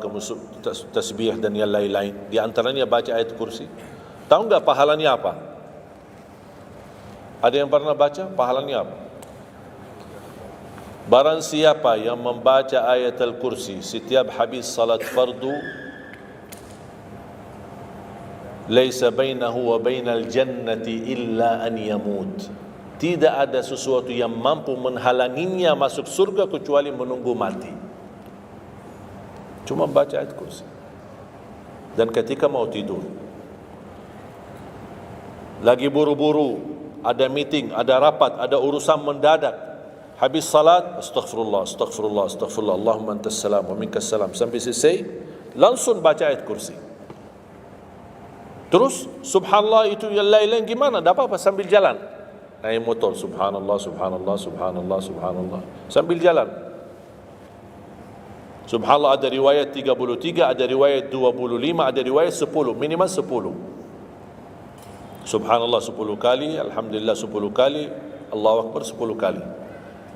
tasbih dan yang lain-lain. Di antaranya baca ayat kursi. Tahu enggak pahalanya apa? Ada yang pernah baca pahalanya apa? Barang siapa yang membaca ayat al-kursi setiap habis salat fardu, laisa bainahu wa bainal jannati illa an yamut. Tidak ada sesuatu yang mampu menghalanginya masuk surga kecuali menunggu mati. Cuma baca ayat kursi. Dan ketika mau tidur, lagi buru-buru, ada meeting, ada rapat, ada urusan mendadak, habis salat, astaghfirullah, astaghfirullah, astaghfirullah, Allahumma antas salam wa minkas salam, sampai selesai, langsung baca ayat kursi. Terus subhanallah itu yang lain-lain gimana? Tak apa-apa, sambil jalan naik motor, subhanallah, subhanallah, subhanallah, subhanallah, sambil jalan. Subhanallah ada riwayat 33, ada riwayat 25, ada riwayat 10, minimal 10. Subhanallah 10 kali, alhamdulillah 10 kali, Allahu Akbar 10 kali.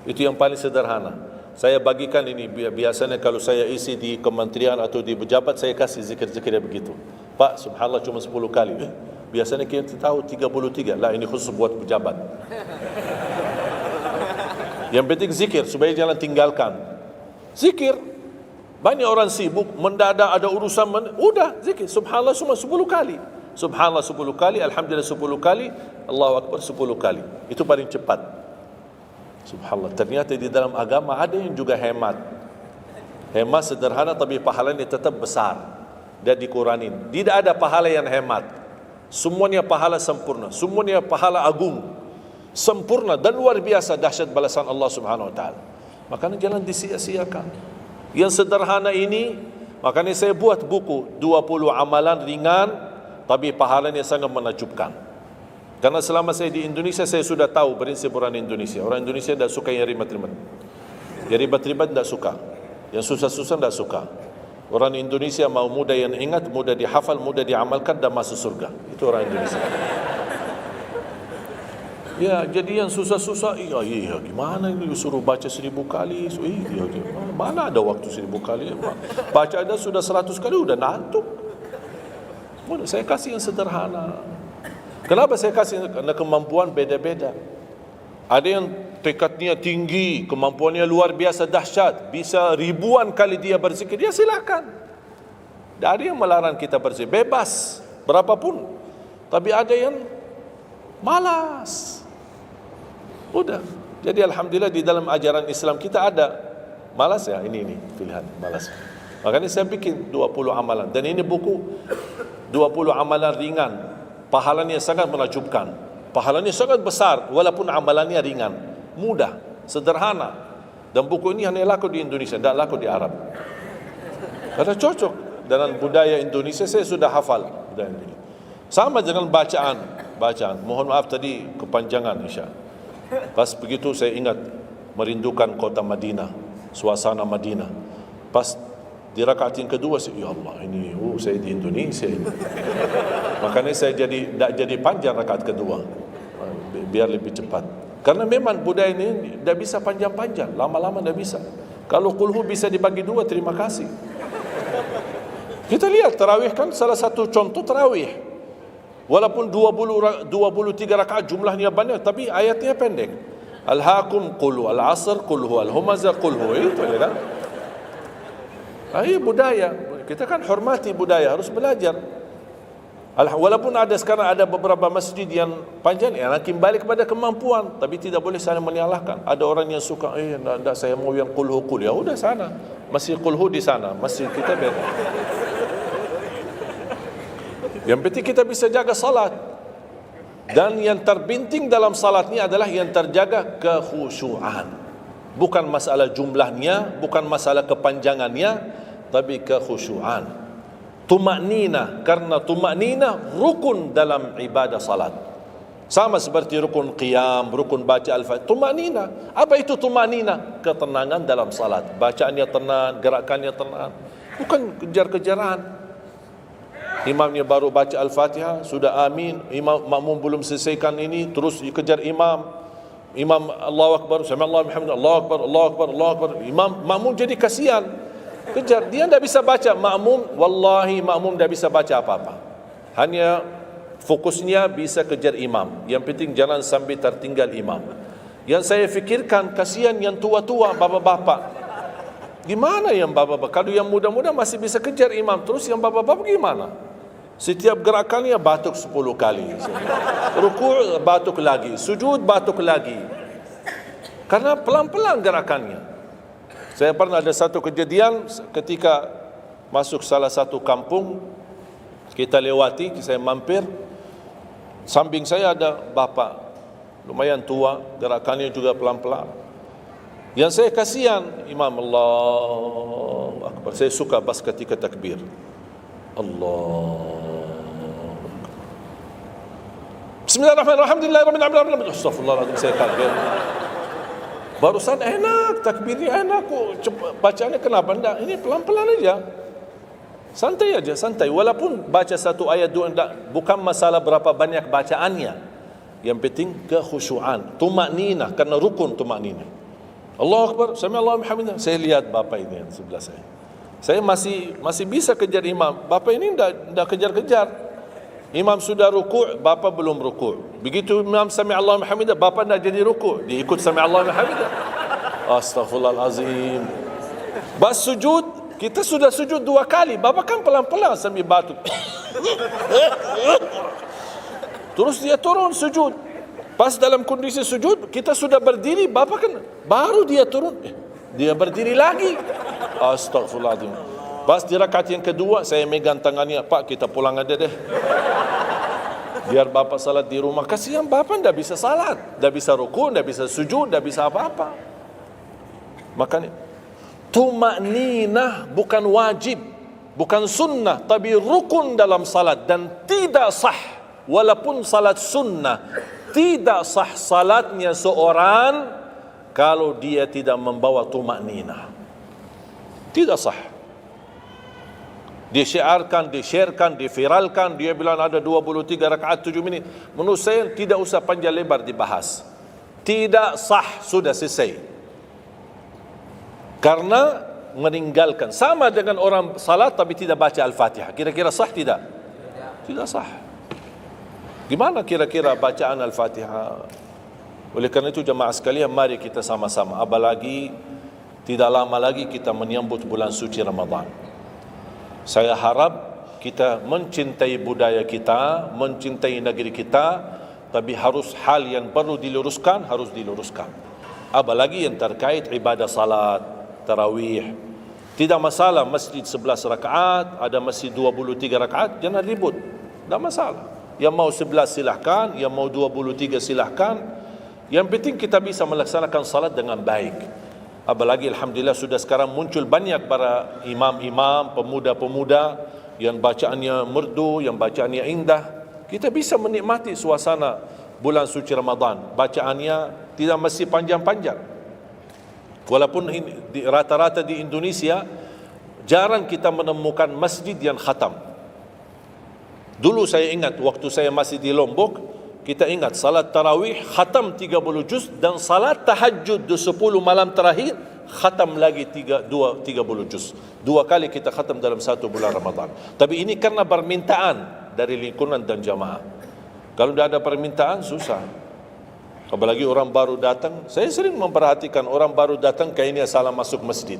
Itu yang paling sederhana. Saya bagikan ini, biasanya kalau saya isi di kementerian atau di pejabat, saya kasih zikir-zikir begitu. Pak, subhanallah cuma 10 kali. Biasanya kita tahu 33. Lah, ini khusus buat pejabat. Yang penting zikir, supaya jangan tinggalkan. Zikir. Banyak orang sibuk, mendadak ada urusan, udah zikir. Subhanallah cuma 10 kali. Subhanallah 10 kali, alhamdulillah 10 kali, Allahu Akbar 10 kali. Itu paling cepat. Subhanallah. Ternyata di dalam agama ada yang juga hemat. Hemat sederhana tapi pahalanya tetap besar. Dia dikuranin. Tidak ada pahala yang hemat. Semuanya pahala sempurna. Semuanya pahala agung. Sempurna dan luar biasa dahsyat balasan Allah Subhanahu wa taala. Makanya jangan disia-siakan. Yang sederhana ini, makanya saya buat buku 20 amalan ringan tapi pahalanya sangat menakjubkan. Karena selama saya di Indonesia, saya sudah tahu prinsip orang Indonesia. Orang Indonesia tidak suka yang ribet-ribet. Yang ribet-ribet tidak suka. Yang susah-susah tidak suka. Orang Indonesia mau mudah yang ingat, mudah dihafal, mudah diamalkan dan masuk surga. Itu orang Indonesia. Ya, jadi yang susah-susah, iya, gimana ini suruh baca 1000 kali? Iya, mana ada waktu 1000 kali? Baca ada sudah 100 kali, udah ngantuk. Saya kasih yang sederhana. Kenapa saya kasih? Karena kemampuan beda-beda. Ada yang tekadnya tinggi, kemampuannya luar biasa dahsyat, bisa ribuan kali dia berzikir, dia silakan. Tidak ada yang melarang kita berzikir, bebas, berapapun. Tapi ada yang malas. Udah. Jadi alhamdulillah di dalam ajaran Islam kita ada malas ya, ini pilihan malas. Makanya saya bikin 20 amalan. Dan ini buku 20 amalan ringan, pahalanya sangat menakjubkan. Pahalanya sangat besar walaupun amalannya ringan, mudah, sederhana. Dan buku ini hanya laku di Indonesia, tidak laku di Arab. Karena cocok dengan budaya Indonesia, saya sudah hafal budaya Indonesia. Sama dengan bacaan. Mohon maaf tadi kepanjangan insya. Pas begitu saya ingat merindukan kota Madinah, suasana Madinah. Pas di rakaat yang kedua, ya Allah, ini saya di Indonesia ini. Makanya saya tidak jadi panjang rakaat kedua, biar lebih cepat. Karena memang budaya ini tidak bisa panjang-panjang, lama-lama tidak bisa. Kalau kulhu bisa dibagi dua, terima kasih. Kita lihat tarawih kan salah satu contoh tarawih. Walaupun 23 rakaat jumlahnya banyak, tapi ayatnya pendek. Al-hakum qulhu, al-asr qulhu, al-humazah qulhu, itu ya kan. Ini budaya. Kita kan hormati budaya, harus belajar. Walaupun ada sekarang ada beberapa masjid yang panjang, ya kembali kepada kemampuan, tapi tidak boleh saling menyalahkan. Ada orang yang suka, enggak, saya mau yang qulhu qul. Ya udah sana, masih qulhu di sana, masjid kita beda. Yang penting kita bisa jaga salat. Dan yang terbinting dalam salat ini adalah yang terjaga kekhusyuan. Bukan masalah jumlahnya, bukan masalah kepanjangannya, tapi kekhusyuan. Tumaknina, karena tumaknina rukun dalam ibadah salat. Sama seperti rukun qiyam, rukun baca al-fatihah. Tumaknina. Apa itu tumaknina? Ketenangan dalam salat. Bacaannya tenang, gerakannya tenang. Bukan kejar-kejaran. Imamnya baru baca al-fatihah, sudah amin. Imam makmum belum selesaikan ini, terus dikejar imam. Imam Allahu Akbar, sami Allahu bihamdihi, Allahu Akbar, Allahu Akbar, Allahu Akbar. Imam makmum jadi kasihan. Kejar. Dia tidak bisa baca. Makmum, wallahi makmum tidak bisa baca apa-apa. Hanya fokusnya bisa kejar imam. Yang penting jangan sampai tertinggal imam. Yang saya fikirkan, kasihan yang tua-tua, bapak-bapak. Gimana yang bapak-bapak? Kalau yang muda-muda masih bisa kejar imam, terus yang bapak-bapak gimana? Setiap gerakannya batuk 10 kali. Rukuk batuk lagi, sujud batuk lagi. Karena pelan-pelan gerakannya. Saya pernah ada satu kejadian ketika masuk salah satu kampung, kita lewati, saya mampir, samping saya ada bapak lumayan tua, gerakannya juga pelan-pelan. Yang saya kasihan, Imam Allahu Akbar. Saya suka pas ketika takbir. Allah. Bismillahirrahmanirrahim. Alhamdulillahirrahmanirrahim. Astagfirullahaladzim, saya kaget. Barusan enak, takbirnya enak kok. Bacanya kenapa enggak? Ini pelan-pelan aja. Santai aja, santai. Walaupun baca satu ayat dua enggak, bukan masalah berapa banyak bacaannya. Yang penting kekhusyuan, tumakninah, karena rukun tumakninah. Allahu Akbar, sami Allahu hamdah. Saya lihat bapak ini yang sebelah saya. Saya masih bisa kejar imam. Bapak ini enggak kejar-kejar. Imam sudah rukuk, bapa belum rukuk. Begitu imam sami Allahu hamdah, bapa nak jadi rukuk, dia ikut sami Allahu hamdah. Astaghfirullahalazim. Bas sujud, kita sudah sujud 2 kali, bapa kan pelan-pelan sambil batuk. Terus dia turun sujud. Pas dalam kondisi sujud, kita sudah berdiri, bapa kan baru dia turun, dia berdiri lagi. Astaghfirullahalazim. Pas di rakaat yang kedua, saya megang tangannya, Pak, kita pulang aja deh. Biar bapak salat di rumah. Kasihan bapak tidak bisa salat, tidak bisa rukuk, tidak bisa sujud, tidak bisa apa-apa. Makanya tumakninah bukan wajib, bukan sunnah, tapi rukun dalam salat. Dan tidak sah, walaupun salat sunnah, tidak sah salatnya seorang kalau dia tidak membawa tumakninah. Tidak sah. Disyiarkan, disharekan, diviralkan, dia bilang ada 23 rakaat 7 minit. Menurut saya tidak usah panjang lebar dibahas. Tidak sah, sudah selesai. Karena meninggalkan, sama dengan orang salat tapi tidak baca Al-Fatihah. Kira-kira sah tidak? Tidak sah. Gimana kira-kira bacaan Al-Fatihah? Oleh karena itu jemaah sekalian, mari kita sama-sama, apalagi tidak lama lagi kita menyambut bulan suci Ramadan. Saya harap kita mencintai budaya kita, mencintai negeri kita, tapi harus hal yang perlu diluruskan, harus diluruskan. Apalagi yang terkait ibadah salat, tarawih. Tidak masalah masjid 11 rakaat, ada masjid 23 rakaat, jangan ribut. Tidak masalah. Yang mau 11 silahkan, yang mau 23 silahkan. Yang penting kita bisa melaksanakan salat dengan baik. Apalagi alhamdulillah sudah sekarang muncul banyak para imam-imam, pemuda-pemuda yang bacaannya merdu, yang bacaannya indah. Kita bisa menikmati suasana bulan suci Ramadan. Bacaannya tidak mesti panjang-panjang. Walaupun rata-rata di Indonesia jarang kita menemukan masjid yang khatam. Dulu saya ingat waktu saya masih di Lombok, kita ingat salat tarawih khatam 30 juz dan salat tahajud 10 malam terakhir khatam lagi 30 juz. 2 kali kita khatam dalam 1 bulan Ramadan. Tapi ini karena permintaan dari lingkungan dan jamaah. Kalau tidak ada permintaan susah. Apalagi orang baru datang, saya sering memperhatikan orang baru datang kayaknya salah masuk masjid.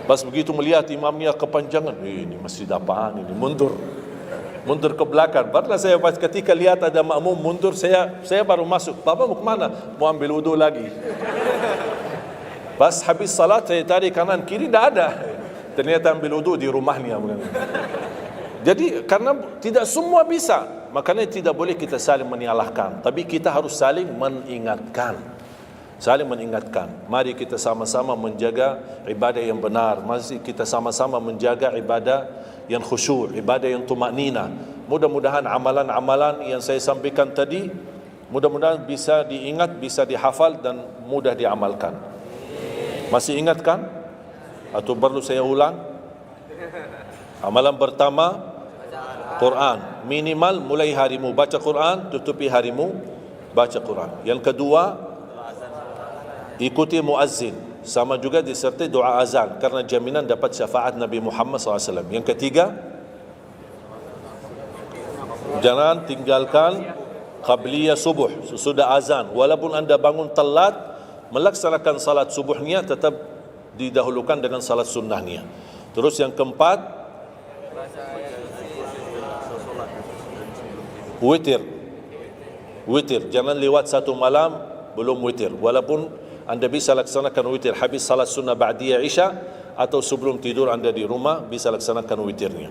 Pas begitu melihat imamnya kepanjangan, ini masjid apaan ini, mundur ke belakang. Pernah saya pas ketika lihat ada makmum mundur, saya baru masuk. Bapak mau kemana? Mau ambil wudu lagi. Pas habis salat saya tarik kanan kiri, tidak ada. Ternyata ambil wudu di rumahnya. Jadi karena tidak semua bisa, makanya tidak boleh kita saling menyalahkan, tapi kita harus saling mengingatkan. Saling mengingatkan. Mari kita sama-sama menjaga ibadah yang benar. Mari kita sama-sama menjaga ibadah yang khusyuk, ibadah yang tumakninah. Mudah-mudahan amalan-amalan yang saya sampaikan tadi, mudah-mudahan bisa diingat, bisa dihafal dan mudah diamalkan. Masih ingatkan? Atau perlu saya ulang? Amalan pertama, Quran. Minimal mulai harimu baca Quran, tutupi harimu baca Quran. Yang kedua, ikuti muazzin. sama juga disertai doa azan karena jaminan dapat syafaat Nabi Muhammad SAW. Yang ketiga, jangan tinggalkan qabliyah subuh sesudah azan. Walaupun anda bangun telat, melaksanakan salat subuhnya tetap didahulukan dengan salat sunnahnya. Terus yang keempat, witir. Witir, jangan lewat satu malam belum witir. Walaupun anda bisa laksanakan witir habis salat sunnah ba'diyah isya atau sebelum tidur anda di rumah bisa laksanakan witirnya.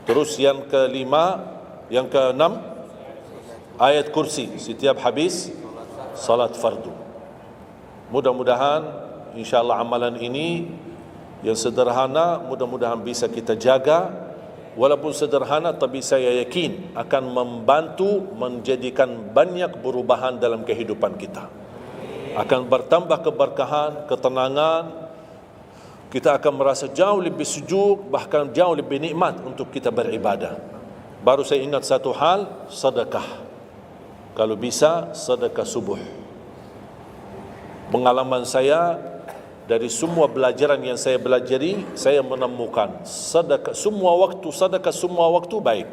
Terus yang kelima, yang keenam, ayat kursi setiap habis salat fardu. Mudah-mudahan insyaAllah amalan ini yang sederhana mudah-mudahan bisa kita jaga. Walaupun sederhana tapi saya yakin akan membantu menjadikan banyak perubahan dalam kehidupan kita. Akan bertambah keberkahan, ketenangan. Kita akan merasa jauh lebih sejuk, bahkan jauh lebih nikmat untuk kita beribadah. Baru saya ingat satu hal, sedekah. Kalau bisa, sedekah subuh. Pengalaman saya dari semua pelajaran yang saya pelajari, saya menemukan sedekah semua waktu baik.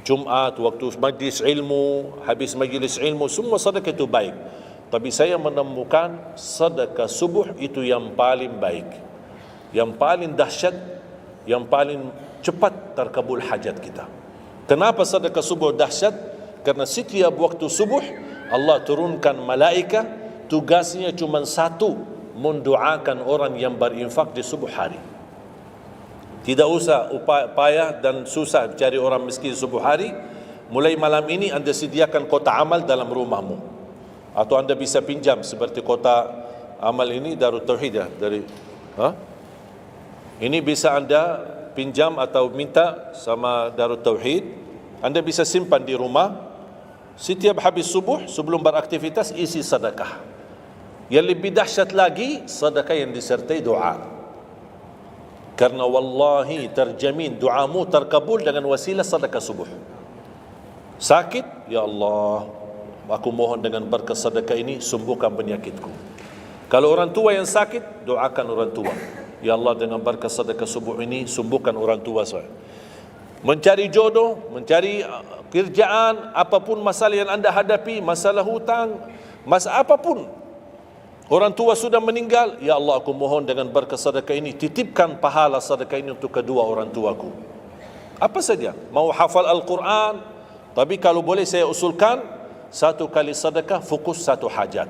Jumat, waktu majlis ilmu, habis majlis ilmu, semua sedekah itu baik. Tapi saya menemukan sedekah subuh itu yang paling baik, yang paling dahsyat, yang paling cepat terkabul hajat kita. Kenapa sedekah subuh dahsyat? Karena setiap waktu subuh Allah turunkan malaikat, tugasnya cuma satu, mendoakan orang yang berinfak di subuh hari. Tidak usah payah dan susah cari orang miskin subuh hari. Mulai malam ini anda sediakan kota amal dalam rumahmu, atau anda bisa pinjam seperti kota amal ini Darut Tauhid ya, ini bisa anda pinjam atau minta sama Darut Tauhid. Anda bisa simpan di rumah. Setiap habis subuh sebelum beraktivitas isi sedekah. Yang lebih dahsyat lagi, sedekah yang disertai doa. Karena wallahi terjamin doamu terkabul dengan wasilah sedekah subuh. Sakit, ya Allah, aku mohon dengan berkat sedekah ini sembuhkan penyakitku. Kalau orang tua yang sakit, doakan orang tua. Ya Allah, dengan berkat sedekah subuh ini sembuhkan orang tua saya. Mencari jodoh, mencari kerjaan, apapun masalah yang anda hadapi, masalah hutang, masalah apapun. Orang tua sudah meninggal, ya Allah aku mohon dengan berkat sedekah ini titipkan pahala sedekah ini untuk kedua orang tuaku. Apa saja, mau hafal Al-Quran, tapi kalau boleh saya usulkan satu kali sedekah fokus satu hajat.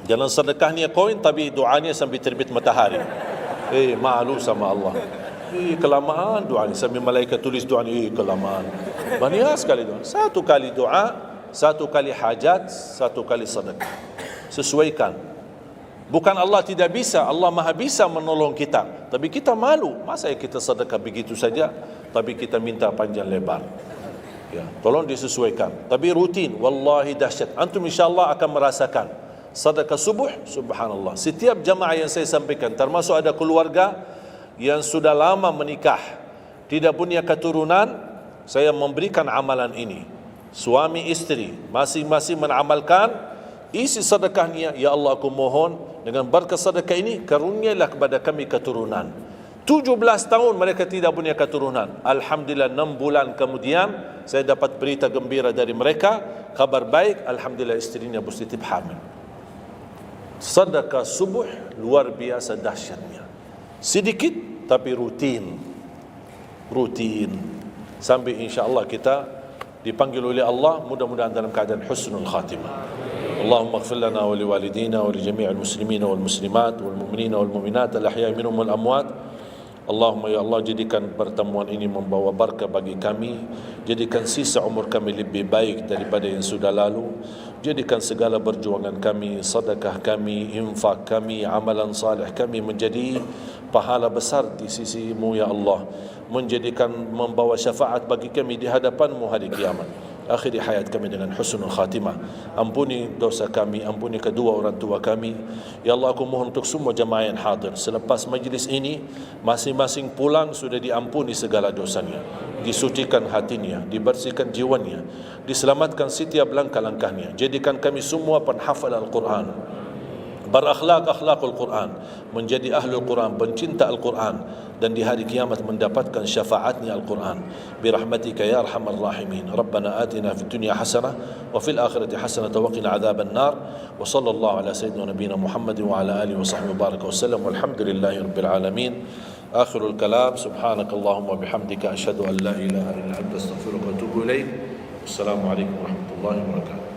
Jangan sedekahnya koin tapi doanya sampai terbit matahari. Malu sama Allah. Kelamaan doa ni, sambil malaikat tulis doa ni, kelamaan. Banyak sekali doa. Satu kali doa, satu kali hajat, satu kali sedekah. Sesuaikan. Bukan Allah tidak bisa, Allah maha bisa menolong kita. Tapi kita malu, masa kita sedekah begitu saja, tapi kita minta panjang lebar. Ya, tolong disesuaikan. Tapi rutin, wallahi dahsyat. Antum insyaAllah akan merasakan sedekah subuh, subhanallah. Setiap jamaah yang saya sampaikan, termasuk ada keluarga yang sudah lama menikah, tidak punya keturunan, saya memberikan amalan ini. Suami istri masing-masing mengamalkan, isi sedekahnya, ya Allah aku mohon dengan berkat sedekah ini karunialah kepada kami keturunan. 17 tahun mereka tidak punya keturunan. Alhamdulillah 6 bulan kemudian saya dapat berita gembira dari mereka, kabar baik, alhamdulillah istrinya positif hamil. Sedekah subuh luar biasa dahsyatnya. Sedikit tapi rutin sampai insyaAllah kita dipanggil oleh Allah, mudah-mudahan dalam keadaan husnul khatimah. Allahumma ighfir lana wa liwalidina wa li jami'il muslimina wal muslimat wal mu'minina wal mu'minat al ahya'i minhum wal amwat. Allahumma ya Allah, jadikan pertemuan ini membawa barakah bagi kami, jadikan sisa umur kami lebih baik daripada yang sudah lalu, jadikan segala perjuangan kami, sedekah kami, infak kami, amalan salih kami menjadi pahala besar di sisi-Mu ya Allah, menjadikan membawa syafaat bagi kami di hadapan-Mu hari kiamat. Akhiri hayat kami dengan husnul khatimah. Ampuni dosa kami, ampuni kedua orang tua kami. Ya Allah, aku mohon untuk semua jemaah yang hadir, selepas majlis ini masing-masing pulang sudah diampuni segala dosanya, disucikan hatinya, dibersihkan jiwanya, diselamatkan setiap langkah-langkahnya. Jadikan kami semua penghafal Al-Quran, berakhlak akhlakul Quran, menjadi ahlul Quran, pencinta Al-Quran, dan di hari kiamat mendapatkan syafaatnya Al-Quran. Birahmatika ya arhamar rahimin. Rabbana atina fid dunya hasanah wa fil akhirati hasanah wa qina adzaban nar. Wa sallallahu ala sayyidina nabiyina Muhammad wa ala alihi wa sahbihi baraka wasallam. Walhamdulillahi rabbil alamin. Akhirul kalam, subhanakallahumma bihamdika asyhadu an la ilaha illa anta astaghfiruka wa atubu ilaik. Wassalamualaikum warahmatullahi wabarakatuh.